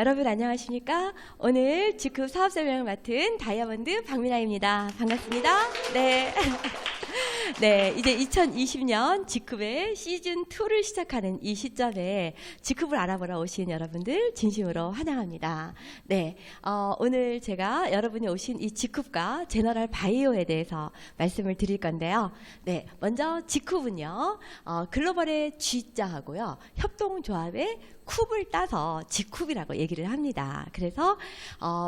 여러분 안녕하십니까? 오늘 직급 사업 설명을 맡은 다이아몬드 박민아입니다. 반갑습니다. 네. 네, 이제 2020년 직급의 시즌2를 시작하는 이 시점에 직급을 알아보러 오신 여러분들 진심으로 환영합니다. 네, 오늘 제가 여러분이 오신 이 직급과 제너럴 바이오에 대해서 말씀을 드릴 건데요. 네, 먼저 직급은요, 글로벌의 G자하고요, 협동조합의 쿱을 따서 직쿱이라고 얘기를 합니다. 그래서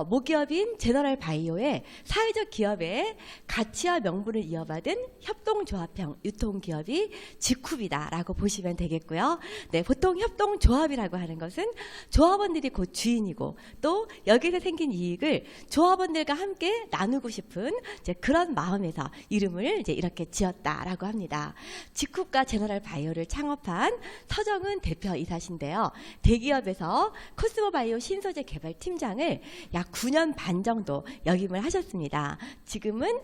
모기업인 제너럴 바이오의 사회적 기업의 가치와 명분을 이어받은 협동조합형 유통기업이 직쿱이다라고 보시면 되겠고요. 네, 보통 협동조합이라고 하는 것은 조합원들이 곧 주인이고 또 여기서 생긴 이익을 조합원들과 함께 나누고 싶은 이제 그런 마음에서 이름을 이제 이렇게 지었다라고 합니다. 직쿱과 제너럴 바이오를 창업한 서정은 대표이사신데요. 대기업에서 코스모바이오 신소재 개발 팀장을 약 9년 반 정도 역임을 하셨습니다. 지금은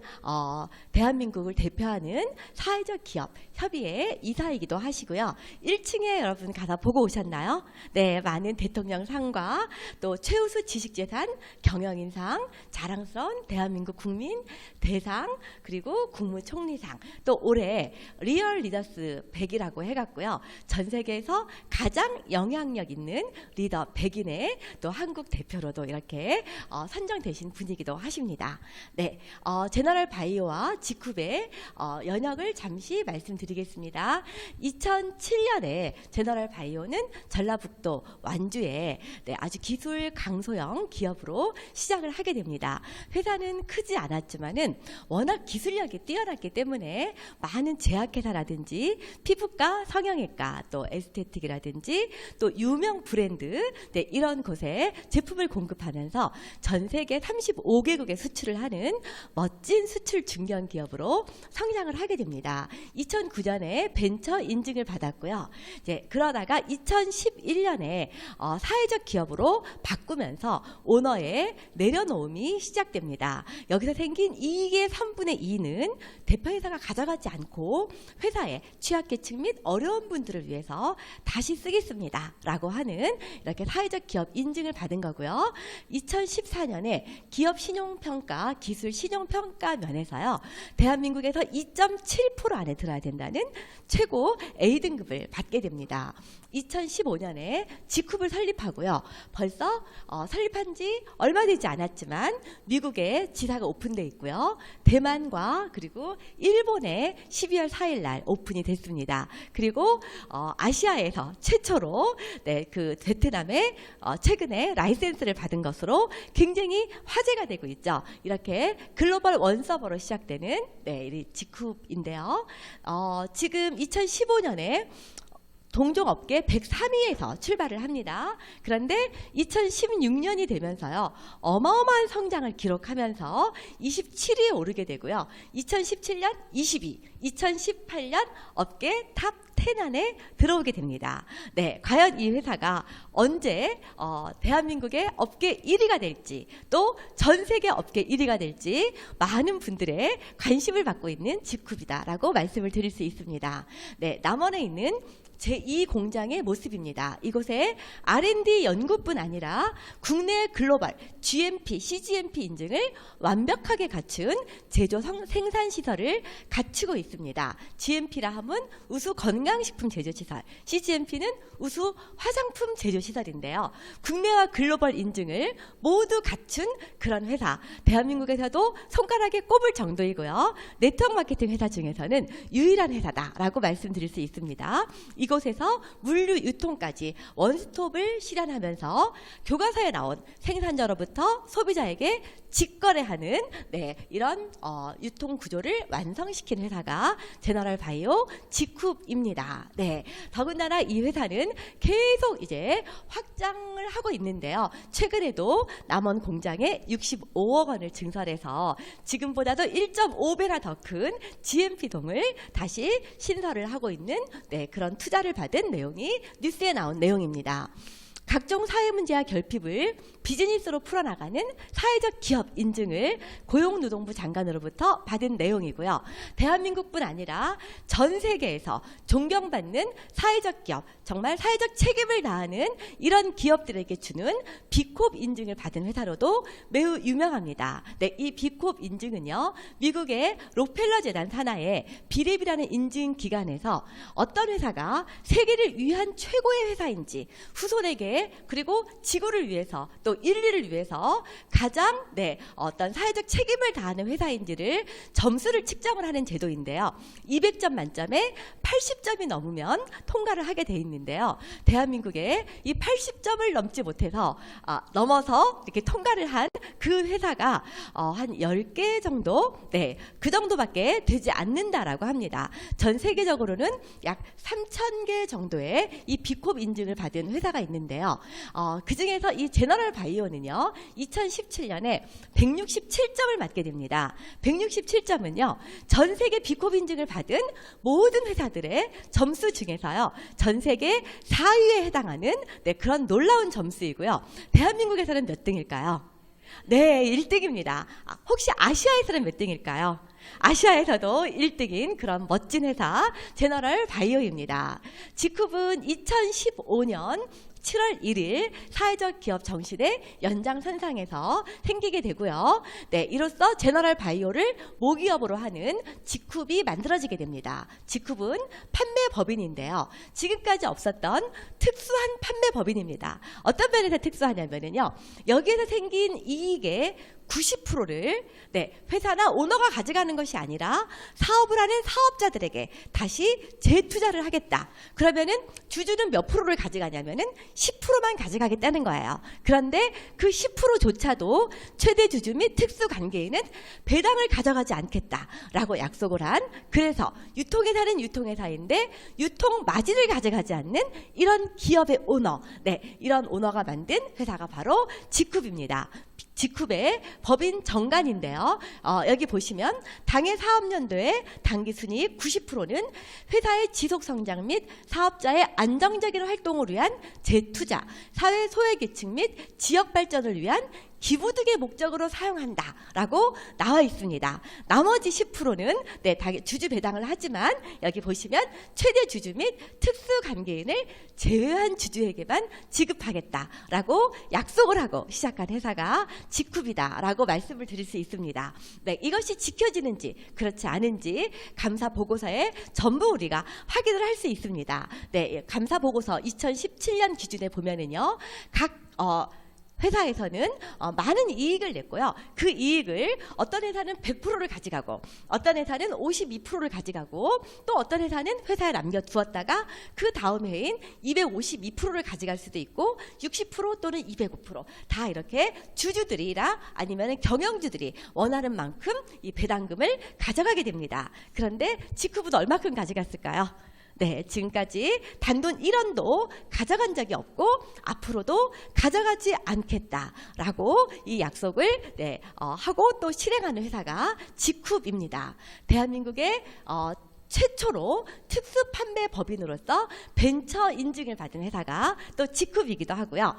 대한민국을 대표하는 사회적 기업 협의회 이사이기도 하시고요. 1층에 여러분 가서 보고 오셨나요? 네, 많은 대통령 상과 또 최우수 지식재산 경영인상, 자랑스러운 대한민국 국민 대상, 그리고 국무총리상, 또 올해 리얼 리더스 100이라고 해갖고요. 전 세계에서 가장 영향력 있는 리더 100인의 또 한국 대표로도 이렇게 선정되신 분이기도 하십니다. 네, 제너럴 바이오와 직쿱의 연역을 잠시 말씀드리겠습니다. 2007년에 제너럴 바이오는 전라북도 완주에 아주 기술 강소형 기업으로 시작을 하게 됩니다. 회사는 크지 않았지만은 워낙 기술력이 뛰어났기 때문에 많은 제약회사라든지 피부과, 성형외과, 또 에스테틱이라든지 또 유명 브랜드 이런 곳에 제품을 공급하면서 전 세계 35개국에 수출을 하는 멋진 수출 중견 기업으로 성장을 하게 됩니다. 2009년에 벤처 인증을 받았고요. 이제 그러다가 2011년에 사회적 기업으로 바꾸면서 오너의 내려놓음이 시작됩니다. 여기서 생긴 이익의 3분의 2는 대표회사가 가져가지 않고 회사의 취약계층 및 어려운 분들을 위해서 다시 쓰겠습니다 라고 하는 이렇게 사회적 기업 인증을 받은 거고요. 2014년에 기업 신용평가, 기술 신용평가 면에서요, 대한민국에서 2.7% 안에 들어야 된다는 최고 A등급을 받게 됩니다. 2015년에 직쿱을 설립하고요. 벌써 설립한 지 얼마 되지 않았지만 미국에 지사가 오픈되어 있고요. 대만과 그리고 일본에 12월 4일 날 오픈이 됐습니다. 그리고 아시아에서 최초로 그 베트남에 최근에 라이센스를 받은 것으로 굉장히 화제가 되고 있죠. 이렇게 글로벌 원서버로 시작되는 이 직쿱인데요. 지금 2015년에 동종업계 103위에서 출발을 합니다. 그런데 2016년이 되면서요, 어마어마한 성장을 기록하면서 27위에 오르게 되고요. 2017년 20위, 2018년 업계 탑 10 안에 들어오게 됩니다. 네, 과연 이 회사가 언제 대한민국의 업계 1위가 될지, 또 전 세계 업계 1위가 될지 많은 분들의 관심을 받고 있는 직쿱이다라고 말씀을 드릴 수 있습니다. 네, 남원에 있는 제2공장의 모습입니다. 이곳에 R&D 연구뿐 아니라 국내 글로벌 GMP, CGMP 인증을 완벽하게 갖춘 제조 생산시설을 갖추고 있습니다. GMP라 하면 우수 건강식품 제조시설, CGMP는 우수 화장품 제조시설인데요. 국내와 글로벌 인증을 모두 갖춘 그런 회사, 대한민국에서도 손가락에 꼽을 정도이고요. 네트워크 마케팅 회사 중에서는 유일한 회사다라고 말씀드릴 수 있습니다. 이곳에서 물류 유통까지 원스톱을 실현하면서 교과서에 나온 생산자로부터 소비자에게 직거래하는 이런 유통 구조를 완성시킨 회사가 제너럴 바이오 직쿱입니다. 네, 더군다나 이 회사는 계속 이제 확장을 하고 있는데요. 최근에도 남원 공장에 65억 원을 증설해서 지금보다도 1.5배나 더 큰 GMP동을 다시 신설을 하고 있는 그런 투자를 받은 내용이 뉴스에 나온 내용입니다. 각종 사회 문제와 결핍을 비즈니스로 풀어나가는 사회적 기업 인증을 고용노동부 장관으로부터 받은 내용이고요. 대한민국뿐 아니라 전 세계에서 존경받는 사회적 기업, 정말 사회적 책임을 다하는 이런 기업들에게 주는 비콥 인증을 받은 회사로도 매우 유명합니다. 네, 이 비콥 인증은요, 미국의 록펠러 재단 산하의 비랩이라는 인증 기관에서 어떤 회사가 세계를 위한 최고의 회사인지 후손에게 그리고 지구를 위해서 또 인류를 위해서 가장 어떤 사회적 책임을 다하는 회사인지를 점수를 측정을 하는 제도인데요. 200점 만점에 80점이 넘으면 통과를 하게 돼 있는데요. 대한민국에 이 80점을 넘지 못해서 넘어서 이렇게 통과를 한 그 회사가 한 10개 정도, 그 정도밖에 되지 않는다라고 합니다. 전 세계적으로는 약 3,000개 정도의 이 비콥 인증을 받은 회사가 있는데요. 그 중에서 이 제너럴 바이오는요, 2017년에 167점을 맞게 됩니다. 167점은요, 전 세계 비콥 인증을 받은 모든 회사들의 점수 중에서요, 전 세계 4위에 해당하는 그런 놀라운 점수이고요. 대한민국에서는 몇 등일까요? 네, 1등입니다. 혹시 아시아에서는 몇 등일까요? 아시아에서도 1등인 그런 멋진 회사 제너럴 바이오입니다. 직후분 2015년 7월 1일 사회적 기업 정신의 연장선상에서 생기게 되고요. 이로써 제너럴 바이오를 모기업으로 하는 직후비 만들어지게 됩니다. 직후분 판매 법인인데요. 지금까지 없었던 특수한 판매 법인입니다. 어떤 면에서 특수하냐면요, 여기에서 생긴 이익의 90%를 회사나 오너가 가져가는 것이 아니라 사업을 하는 사업자들에게 다시 재투자를 하겠다. 그러면은 주주는 몇 프로를 가져가냐면은 10%만 가져가겠다는 거예요. 그런데 그 10%조차도 최대 주주 및 특수 관계인은 배당을 가져가지 않겠다라고 약속을 한, 그래서 유통회사는 유통회사인데 유통 마진을 가져가지 않는 이런 기업의 오너, 이런 오너가 만든 회사가 바로 직후비입니다. 직후의 법인 정관인데요. 여기 보시면 당해 사업연도의 당기순이익 90%는 회사의 지속성장 및 사업자의 안정적인 활동을 위한 재투자, 사회 소외계층 및 지역발전을 위한 기부 등의 목적으로 사용한다라고 나와 있습니다. 나머지 10%는 주주 배당을 하지만 여기 보시면 최대 주주 및 특수 관계인을 제외한 주주에게만 지급하겠다라고 약속을 하고 시작한 회사가 직후비다라고 말씀을 드릴 수 있습니다. 이것이 지켜지는지 그렇지 않은지 감사 보고서에 전부 우리가 확인을 할 수 있습니다. 감사 보고서 2017년 기준에 보면은요, 각 회사에서는 많은 이익을 냈고요. 그 이익을 어떤 회사는 100%를 가져가고 어떤 회사는 52%를 가져가고 또 어떤 회사는 회사에 남겨두었다가 그 다음 해인 252%를 가져갈 수도 있고 60% 또는 205% 다 이렇게 주주들이라 아니면 경영주들이 원하는 만큼 이 배당금을 가져가게 됩니다. 그런데 직후분 얼마큼 가져갔을까요? 지금까지 단돈 1원도 가져간 적이 없고 앞으로도 가져가지 않겠다라고 이 약속을 하고 또 실행하는 회사가 직후입니다. 대한민국의 최초로 특수 판매 법인으로서 벤처 인증을 받은 회사가 또 직후이기도 하고요.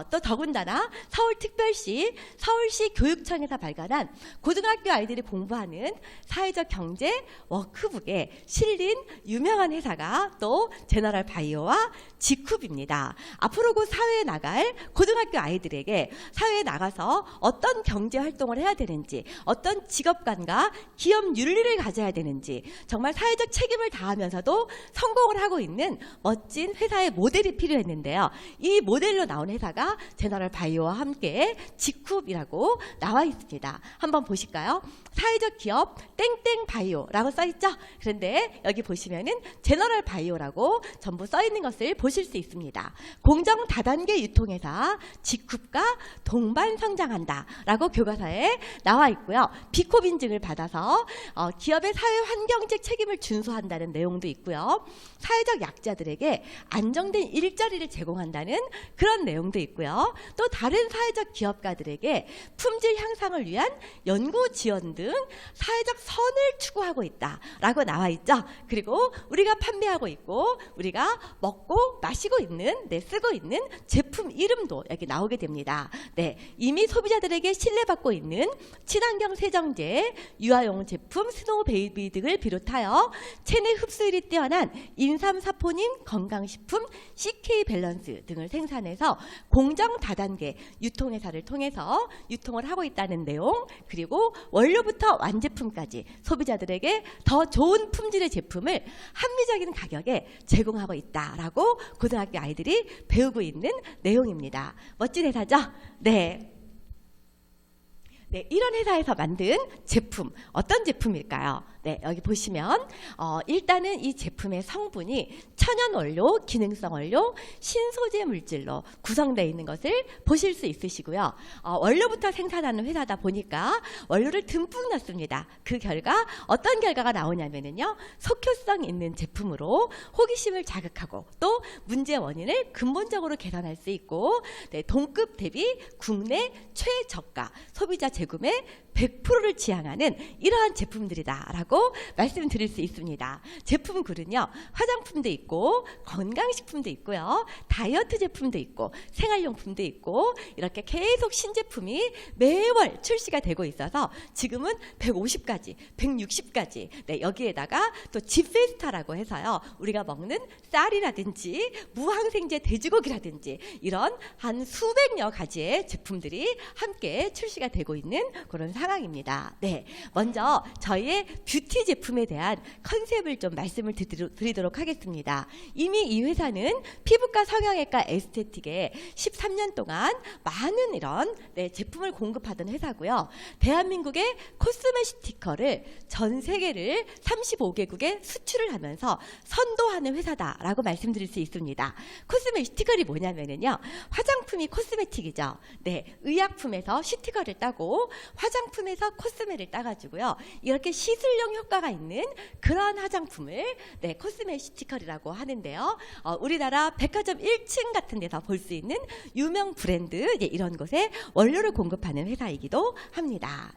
또 더군다나 서울특별시 서울시 교육청에서 발간한 고등학교 아이들이 공부하는 사회적 경제 워크북에 실린 유명한 회사가 또 제너럴 바이오와 직후입니다. 앞으로 그 사회에 나갈 고등학교 아이들에게 사회에 나가서 어떤 경제 활동을 해야 되는지, 어떤 직업관과 기업 윤리를 가져야 되는지, 정말 사회적 책임을 다하면서도 성공을 하고 있는 멋진 회사의 모델이 필요했는데요. 이 모델로 나온 회사가 제너럴 바이오와 함께 직후이라고 나와 있습니다. 한번 보실까요? 사회적 기업 땡땡 바이오라고 써 있죠? 그런데 여기 보시면은 제너럴 바이오라고 전부 써 있는 것을 보실 수 있습니다. 공정 다단계 유통회사 직후가 동반 성장한다라고 교과서에 나와 있고요. 비콥 인증을 받아서 기업의 사회 환경적 책임을 준수한다는 내용도 있고요. 사회적 약자들에게 안정된 일자리를 제공한다는 그런 내용도 있고요. 또 다른 사회적 기업가들에게 품질 향상을 위한 연구 지원 등 사회적 선을 추구하고 있다라고 나와 있죠. 그리고 우리가 판매하고 있고 우리가 먹고 마시고 있는, 쓰고 있는 제품 이름도 여기 나오게 됩니다. 이미 소비자들에게 신뢰받고 있는 친환경 세정제, 유아용 제품, 스노우 베이비 등을 비롯하여 체내 흡수율이 뛰어난 인삼 사포닌 건강식품 CK 밸런스 등을 생산해서 공정 다단계 유통회사를 통해서 유통을 하고 있다는 내용, 그리고 원료부터 완제품까지 소비자들에게 더 좋은 품질의 제품을 합리적인 가격에 제공하고 있다라고 고등학교 아이들이 배우고 있는 내용입니다. 멋진 회사죠? 이런 회사에서 만든 제품, 어떤 제품일까요? 여기 보시면 일단은 이 제품의 성분이 천연 원료, 기능성 원료, 신소재 물질로 구성되어 있는 것을 보실 수 있으시고요. 원료부터 생산하는 회사다 보니까 원료를 듬뿍 넣습니다. 그 결과 어떤 결과가 나오냐면요, 속효성 있는 제품으로 호기심을 자극하고 또 문제 원인을 근본적으로 개선할 수 있고, 동급 대비 국내 최저가 소비자 제품의 100%를 지향하는 이러한 제품들이다라고 말씀드릴 수 있습니다. 제품군은요, 화장품도 있고 건강식품도 있고요, 다이어트 제품도 있고 생활용품도 있고, 이렇게 계속 신제품이 매월 출시가 되고 있어서 지금은 150가지, 160가지, 여기에다가 또 집페스타라고 해서요, 우리가 먹는 쌀이라든지 무항생제 돼지고기라든지 이런 한 수백여 가지의 제품들이 함께 출시가 되고 있는 그런 상황입니다. 먼저 저희의 뷰티 제품에 대한 컨셉을 좀 말씀을 드리도록 하겠습니다. 이미 이 회사는 피부과 성형외과 에스테틱에 13년 동안 많은 이런 제품을 공급하던 회사고요. 대한민국의 코스메티컬을 전 세계를 35개국에 수출을 하면서 선도하는 회사다라고 말씀드릴 수 있습니다. 코스메티컬이 뭐냐면요, 화장품이 코스메틱이죠. 의약품에서 시티컬을 따고 화장품에서 코스메를 따가지고요, 이렇게 시술용 효과가 있는 그러한 화장품을 코스메티컬이라고 하는데요. 우리나라 백화점 1층 같은 데서 볼 수 있는 유명 브랜드, 이런 곳에 원료를 공급하는 회사이기도 합니다.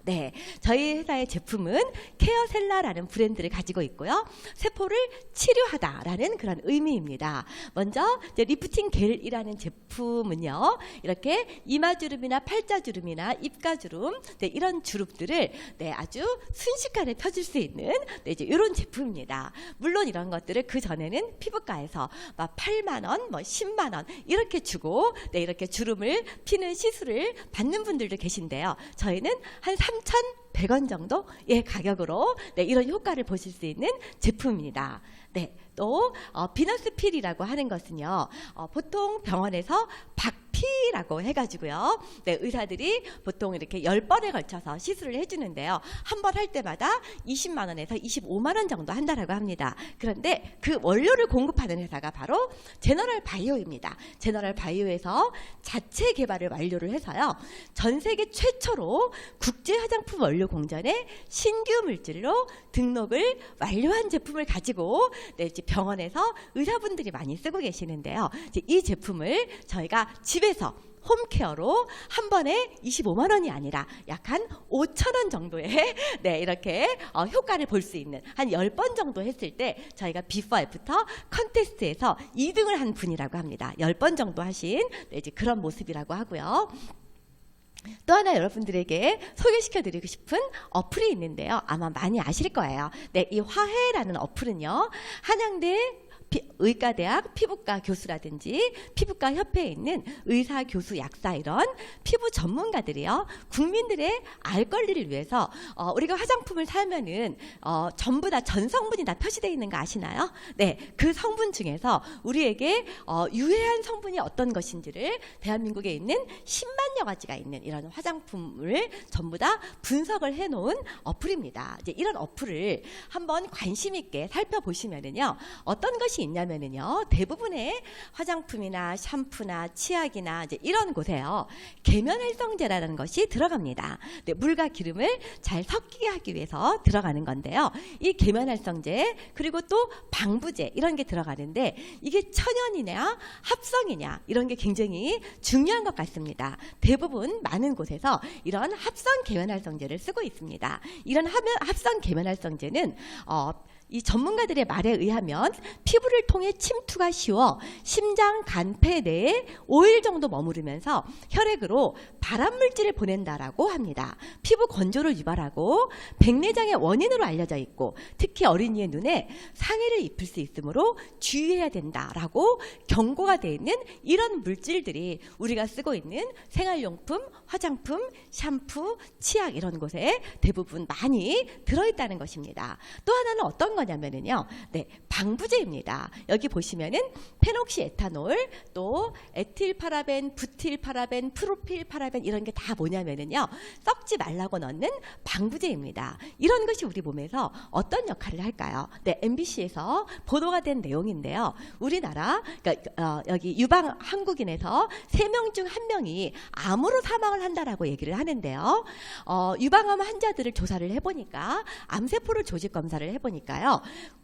저희 회사의 제품은 케어셀라라는 브랜드를 가지고 있고요, 세포를 치료하다라는 그런 의미입니다. 먼저 리프팅 겔이라는 제품은요, 이렇게 이마주름이나 팔자주름이나 입가주름, 이런 주름들을 아주 순식간에 펴줄 수 있는 이제 이런 제품입니다. 물론 이런 것들을 그 전에는 피부과에서 막 8만 원, 10만 원 이렇게 주고 이렇게 주름을 피는 시술을 받는 분들도 계신데요. 저희는 한 3,100원 정도의 가격으로 이런 효과를 보실 수 있는 제품입니다. 또 비너스 필이라고 하는 것은요, 보통 병원에서 박피라고 해가지고요, 의사들이 보통 이렇게 10번에 걸쳐서 시술을 해주는데요, 한 번 할 때마다 20만 원에서 25만 원 정도 한다라고 합니다. 그런데 그 원료를 공급하는 회사가 바로 제너럴 바이오입니다. 제너럴 바이오에서 자체 개발을 완료를 해서요, 전 세계 최초로 국제 화장품 원료 공전에 신규 물질로 등록을 완료한 제품을 가지고 이제 병원에서 의사분들이 많이 쓰고 계시는데요. 이제 이 제품을 저희가 집에서 홈케어로 한 번에 25만 원이 아니라 약 한 5천 원 정도의 이렇게 효과를 볼 수 있는, 한 10번 정도 했을 때 저희가 비포 애프터 컨테스트에서 2등을 한 분이라고 합니다. 10번 정도 하신 이제 그런 모습이라고 하고요. 또 하나 여러분들에게 소개시켜드리고 싶은 어플이 있는데요, 아마 많이 아실 거예요. 이 화해라는 어플은요, 한양대 의과대학 피부과 교수라든지 피부과 협회에 있는 의사, 교수, 약사 이런 피부 전문가들이요, 국민들의 알 권리를 위해서 우리가 화장품을 사면은 전부 다 전 성분이 다 표시되어 있는 거 아시나요? 그 성분 중에서 우리에게 유해한 성분이 어떤 것인지를 대한민국에 있는 10만여 가지가 있는 이런 화장품을 전부 다 분석을 해놓은 어플입니다. 이제 이런 어플을 한번 관심 있게 살펴보시면은요, 어떤 것이 곳이 있냐면은요, 대부분의 화장품이나 샴푸나 치약이나 이제 이런 곳에요, 계면활성제라는 것이 들어갑니다. 네, 물과 기름을 잘 섞이게 하기 위해서 들어가는 건데요. 이 계면활성제 그리고 또 방부제 이런 게 들어가는데, 이게 천연이냐 합성이냐 이런 게 굉장히 중요한 것 같습니다. 대부분 많은 곳에서 이런 합성 계면활성제를 쓰고 있습니다. 이런 합성 계면활성제는 이 전문가들의 말에 의하면 피부를 통해 침투가 쉬워 심장, 간, 폐 내에 5일 정도 머무르면서 혈액으로 발암물질을 보낸다라고 합니다. 피부 건조를 유발하고 백내장의 원인으로 알려져 있고, 특히 어린이의 눈에 상해를 입힐 수 있으므로 주의해야 된다라고 경고가 되어 있는 이런 물질들이 우리가 쓰고 있는 생활용품, 화장품, 샴푸, 치약 이런 곳에 대부분 많이 들어있다는 것입니다. 또 하나는 어떤 거냐면은요, 네, 방부제입니다. 여기 보시면은 페녹시에탄올, 또 에틸파라벤, 부틸파라벤, 프로필파라벤 이런 게 다 뭐냐면은요, 썩지 말라고 넣는 방부제입니다. 이런 것이 우리 몸에서 어떤 역할을 할까요? 네, MBC에서 보도가 된 내용인데요. 우리나라, 그러니까 여기 유방 한국인에서 3명 중 1명이 암으로 사망을 한다라고 얘기를 하는데요. 유방암 환자들을 조사를 해보니까, 암세포를 조직 검사를 해보니까요,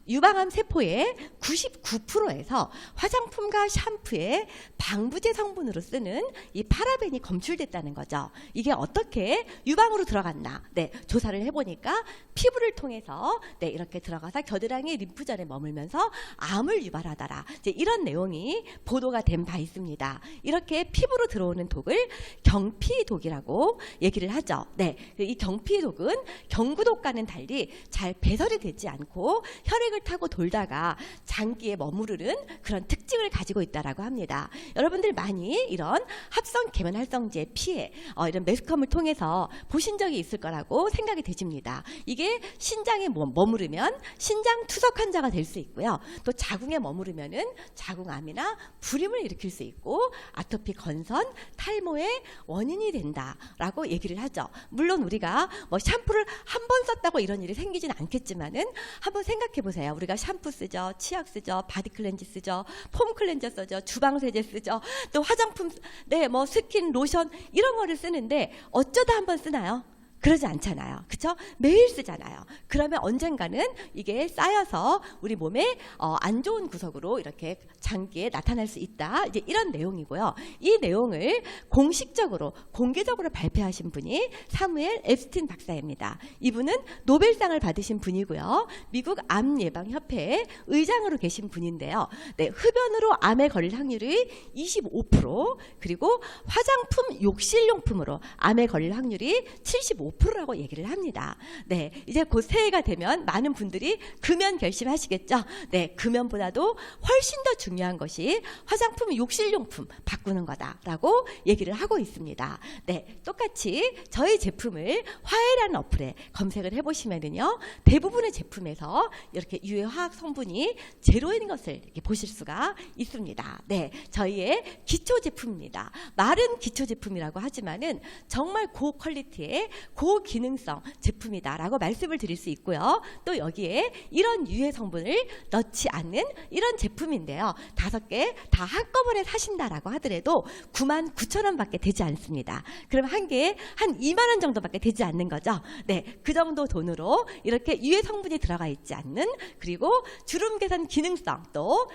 유방암 세포의 99%에서 화장품과 샴푸에 방부제 성분으로 쓰는 이 파라벤이 검출됐다는 거죠. 이게 어떻게 유방으로 들어갔나? 네, 조사를 해보니까 피부를 통해서 네, 이렇게 들어가서 겨드랑이 림프절에 머물면서 암을 유발하더라. 이제 이런 내용이 보도가 된 바 있습니다. 이렇게 피부로 들어오는 독을 경피독이라고 얘기를 하죠. 네, 이 경피독은 경구독과는 달리 잘 배설이 되지 않고 혈액을 타고 돌다가 장기에 머무르는 그런 특징을 가지고 있다라고 합니다. 여러분들 많이 이런 합성 계면활성제 피해 이런 매스컴을 통해서 보신 적이 있을 거라고 생각이 되십니다. 이게 신장에 머무르면 신장 투석 환자가 될 수 있고요. 또 자궁에 머무르면은 자궁암이나 불임을 일으킬 수 있고, 아토피 건선, 탈모의 원인이 된다라고 얘기를 하죠. 물론 우리가 뭐 샴푸를 한 번 썼다고 이런 일이 생기지는 않겠지만은 한번 생각해 보세요. 우리가 샴푸 쓰죠, 치약 쓰죠, 바디 클렌즈 쓰죠, 폼 클렌저 쓰죠, 주방 세제 쓰죠, 또 화장품, 네, 뭐 스킨, 로션 이런 거를 쓰는데 어쩌다 한 번 쓰나요? 그러지 않잖아요. 그렇죠? 매일 쓰잖아요. 그러면 언젠가는 이게 쌓여서 우리 몸에 안 좋은 구석으로 이렇게 장기에 나타날 수 있다. 이제 이런 내용이고요. 이 내용을 공식적으로 공개적으로 발표하신 분이 사무엘 앱스틴 박사입니다. 이분은 노벨상을 받으신 분이고요. 미국 암예방협회의 의장으로 계신 분인데요. 네, 흡연으로 암에 걸릴 확률이 25%, 그리고 화장품, 욕실용품으로 암에 걸릴 확률이 75%라고 얘기를 합니다. 네, 이제 곧 새해가 되면 많은 분들이 금연 결심하시겠죠. 네, 금연보다도 훨씬 더 중요한 것이 화장품, 욕실용품 바꾸는 거다라고 얘기를 하고 있습니다. 네, 똑같이 저희 제품을 화해라는 어플에 검색을 해보시면은요, 대부분의 제품에서 이렇게 유해 화학 성분이 제로인 것을 이렇게 보실 수가 있습니다. 네, 저희의 기초 제품입니다. 말은 기초 제품이라고 하지만은 정말 고퀄리티의 고기능성 제품이다라고 말씀을 드릴 수 있고요. 또 여기에 이런 유해 성분을 넣지 않는 이런 제품인데요. 5개 다 한꺼번에 사신다라고 하더라도 99,000원밖에 되지 않습니다. 그럼 한 개에 한 2만 원 정도밖에 되지 않는 거죠. 네, 그 정도 돈으로 이렇게 유해 성분이 들어가 있지 않는, 그리고 주름 개선 기능성, 또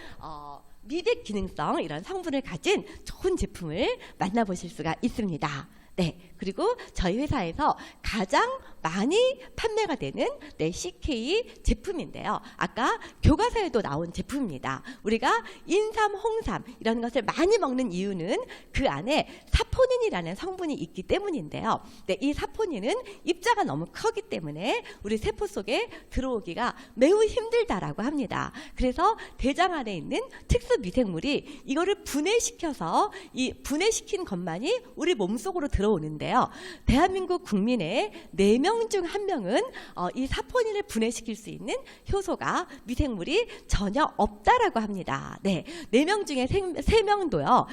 미백 기능성 이런 성분을 가진 좋은 제품을 만나보실 수가 있습니다. 네, 그리고 저희 회사에서 가장 많이 판매가 되는 네, CK 제품인데요. 아까 교과서에도 나온 제품입니다. 우리가 인삼, 홍삼 이런 것을 많이 먹는 이유는 그 안에 사포닌이라는 성분이 있기 때문인데요. 네, 이 사포닌은 입자가 너무 크기 때문에 우리 세포 속에 들어오기가 매우 힘들다라고 합니다. 그래서 대장 안에 있는 특수 미생물이 이거를 분해시켜서 이 분해시킨 것만이 우리 몸속으로 들어 들어오는데요. 대한민국 국민의 4명 중 1명은 이 사포닌을 분해시킬 수 있는 효소가 미생물이 전혀 없다라고 합니다. 네, 4명 중에 3명도요.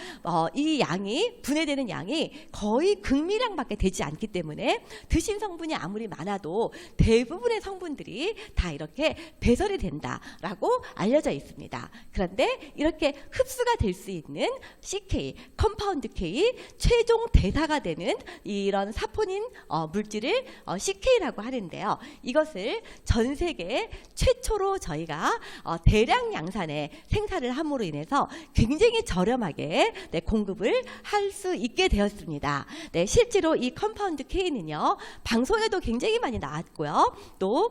이 양이 분해되는 양이 거의 극미량밖에 되지 않기 때문에 드신 성분이 아무리 많아도 대부분의 성분들이 다 이렇게 배설이 된다라고 알려져 있습니다. 그런데 이렇게 흡수가 될 수 있는 CK, 컴파운드 K, 최종 대사가 되는 이런 사포닌 물질을 CK라고 하는데요. 이것을 전 세계 최초로 저희가 대량 양산에 생산을 함으로 인해서 굉장히 저렴하게 공급을 할 수 있게 되었습니다. 네, 실제로 이 컴파운드 K는요, 방송에도 굉장히 많이 나왔고요. 또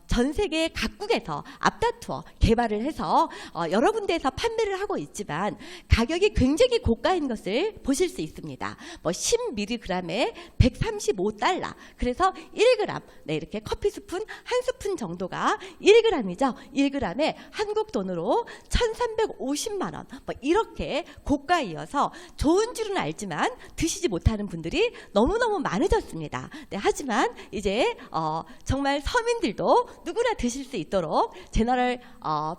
전 세계 각국에서 앞다투어 개발을 해서 여러 군데에서 판매를 하고 있지만 가격이 굉장히 고가인 것을 보실 수 있습니다. 뭐 10mg에 135달러. 그래서 1g, 네, 이렇게 커피 스푼 한 스푼 정도가 1g이죠. 1g에 한국 돈으로 1,350만 원. 뭐 이렇게 고가이어서 좋은 줄은 알지만 드시지 못하는 분들이 너무너무 많으셨습니다. 네, 하지만 이제 정말 서민들도 누구나 드실 수 있도록 제너럴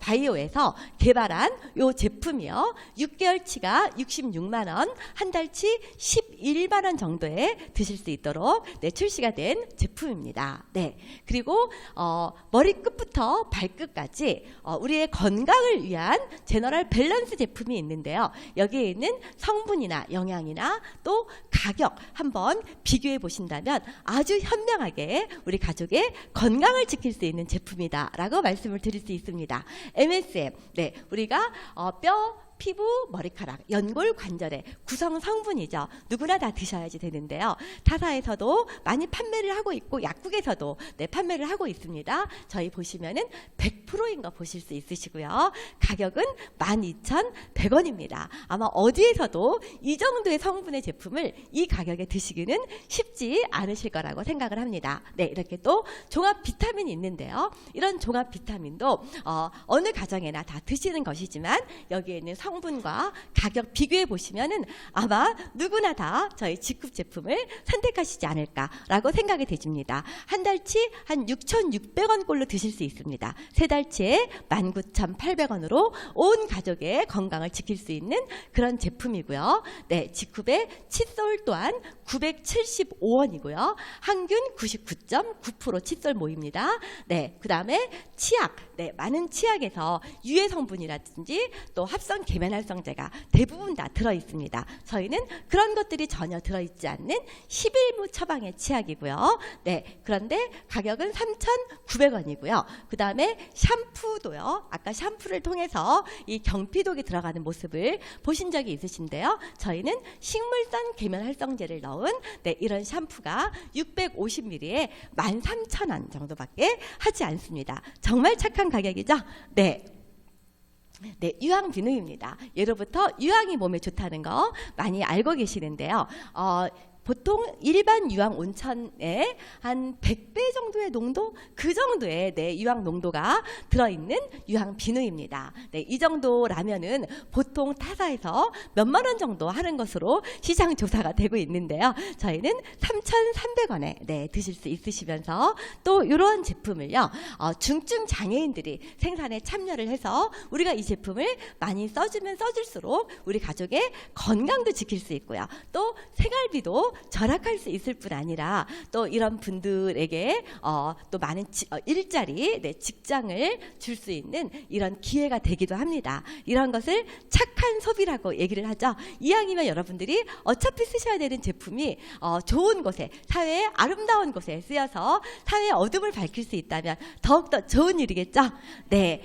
바이오에서 개발한 요 제품이요. 6개월치가 66만 원, 한 달치 11만 원 정도에 드실 수 있도록 출시가 된 제품입니다. 네, 그리고 머리끝부터 발끝까지 우리의 건강을 위한 제너럴 밸런스 제품이 있는데요. 여기에 있는 성분이나 영양이나 또 가격 한번 비교해 보신다면 아주 현명하게 우리 가족의 건강을 지킬 수 있는 제품이다라고 말씀을 드릴 수 있습니다. MSM, 네, 우리가 뼈, 피부, 머리카락, 연골, 관절의 구성 성분이죠. 누구나 다 드셔야지 되는데요. 타사에서도 많이 판매를 하고 있고 약국에서도 판매를 하고 있습니다. 저희 보시면은 100%인 거 보실 수 있으시고요. 가격은 12,100원입니다. 아마 어디에서도 이 정도의 성분의 제품을 이 가격에 드시기는 쉽지 않으실 거라고 생각을 합니다. 네, 이렇게 또 종합 비타민이 있는데요. 이런 종합 비타민도 어느 가정에나 다 드시는 것이지만 여기에 있는 성분과 가격 비교해 보시면은 아마 누구나 다 저희 직급 제품을 선택하시지 않을까라고 생각이 되집니다. 한 달치 한 6,600원 꼴로 드실 수 있습니다. 세 달치에 19,800원으로 온 가족의 건강을 지킬 수 있는 그런 제품이고요. 네, 직급의 칫솔 또한 975원이고요. 항균 99.9% 칫솔 모입니다. 네, 그 다음에 치약, 네, 많은 치약에서 유해 성분이라든지 또 합성 계면활성제가 대부분 다 들어 있습니다. 저희는 그런 것들이 전혀 들어 있지 않는 11무 처방의 치약이고요. 네, 그런데 가격은 3,900원이고요. 그 다음에 샴푸도요. 아까 샴푸를 통해서 이 경피독이 들어가는 모습을 보신 적이 있으신데요. 저희는 식물성 계면활성제를 넣은 이런 샴푸가 650ml에 13,000원 정도밖에 하지 않습니다. 정말 착한 가격이죠? 네. 네, 유황 비누입니다. 예로부터 유황이 몸에 좋다는 거 많이 알고 계시는데요. 보통 일반 유황 온천에 한 100배 정도의 농도, 그 정도의 유황 농도가 들어있는 유황 비누입니다. 네, 이 정도라면은 보통 타사에서 몇만 원 정도 하는 것으로 시장 조사가 되고 있는데요. 저희는 3,300원에 드실 수 있으시면서 또 이런 제품을요, 중증 장애인들이 생산에 참여를 해서 우리가 이 제품을 많이 써주면 써줄수록 우리 가족의 건강도 지킬 수 있고요. 또 생활비도 절약할 수 있을 뿐 아니라 또 이런 분들에게 또 많은 일자리, 직장을 줄 수 있는 이런 기회가 되기도 합니다. 이런 것을 착한 소비라고 얘기를 하죠. 이왕이면 여러분들이 어차피 쓰셔야 되는 제품이 좋은 곳에, 사회의 아름다운 곳에 쓰여서 사회의 어둠을 밝힐 수 있다면 더욱더 좋은 일이겠죠. 네,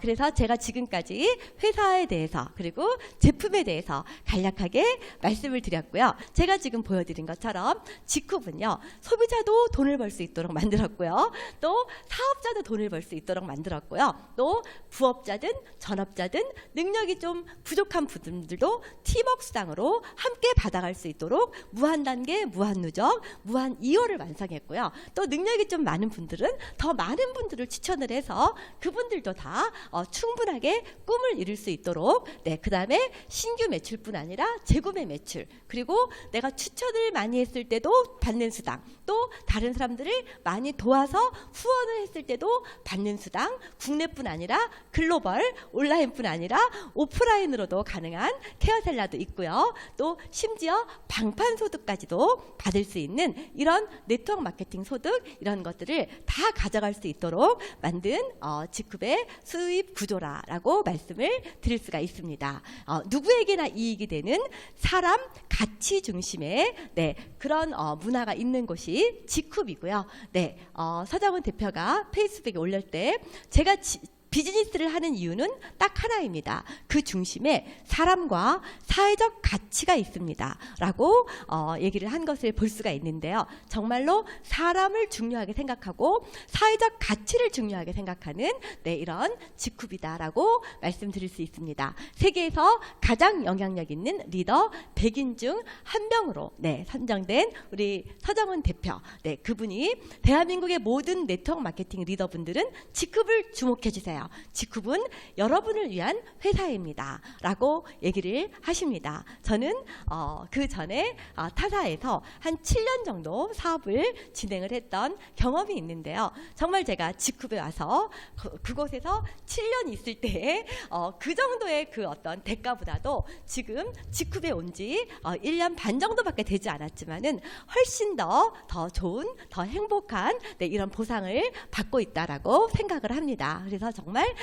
그래서 제가 지금까지 회사에 대해서 그리고 제품에 대해서 간략하게 말씀을 드렸고요. 제가 지금 보여드린 것처럼 직후분요, 소비자도 돈을 벌 수 있도록 만들었고요. 또 사업자도 돈을 벌 수 있도록 만들었고요. 또 부업자든 전업자든 능력이 좀 부족한 분들도 팀워크 수당으로 함께 받아갈 수 있도록 무한 단계, 무한 누적, 무한 2호를 완성했고요. 또 능력이 좀 많은 분들은 더 많은 분들을 추천을 해서 그분들도 다 충분하게 꿈을 이룰 수 있도록, 그 다음에 신규 매출뿐 아니라 재구매 매출, 그리고 내가 추천을 후원을 많이 했을 때도 받는 수당, 또 다른 사람들을 많이 도와서 후원을 했을 때도 받는 수당, 국내뿐 아니라 글로벌, 온라인뿐 아니라 오프라인으로도 가능한 케어셀라도 있고요. 또 심지어 방판소득까지도 받을 수 있는 이런 네트워크 마케팅 소득, 이런 것들을 다 가져갈 수 있도록 만든 직급의 수입 구조라고 말씀을 드릴 수가 있습니다. 누구에게나 이익이 되는 사람 가치 중심의 그런 문화가 있는 곳이 직급이고요. 서정훈 대표가 페이스북에 올릴 때 제가 비즈니스를 하는 이유는 딱 하나입니다. 그 중심에 사람과 사회적 가치가 있습니다. 라고 얘기를 한 것을 볼 수가 있는데요. 정말로 사람을 중요하게 생각하고 사회적 가치를 중요하게 생각하는 이런 직급이다라고 말씀드릴 수 있습니다. 세계에서 가장 영향력 있는 리더 100인 중 한 명으로 선정된 우리 서정훈 대표, 그분이 대한민국의 모든 네트워크 마케팅 리더분들은 직급을 주목해 주세요. 직급은 여러분을 위한 회사입니다. 라고 얘기를 하십니다. 저는 그 전에 타사에서 한 7년 정도 사업을 진행을 했던 경험이 있는데요. 정말 제가 직급에 와서 그곳에서 7년 있을 때 그 정도의 그 어떤 대가보다도 지금 직급에 온 지 1년 반 정도밖에 되지 않았지만은 훨씬 더 좋은, 더 행복한 이런 보상을 받고 있다라고 생각을 합니다. 그래서 정말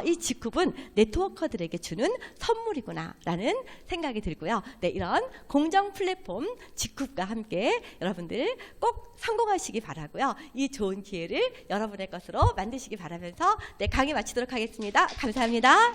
이 직급은 네트워커들에게 주는 선물이구나라는 생각이 들고요. 이런 공정 플랫폼 직급과 함께 여러분들 꼭 성공하시기 바라고요. 이 좋은 기회를 여러분의 것으로 만드시기 바라면서 강의 마치도록 하겠습니다. 감사합니다.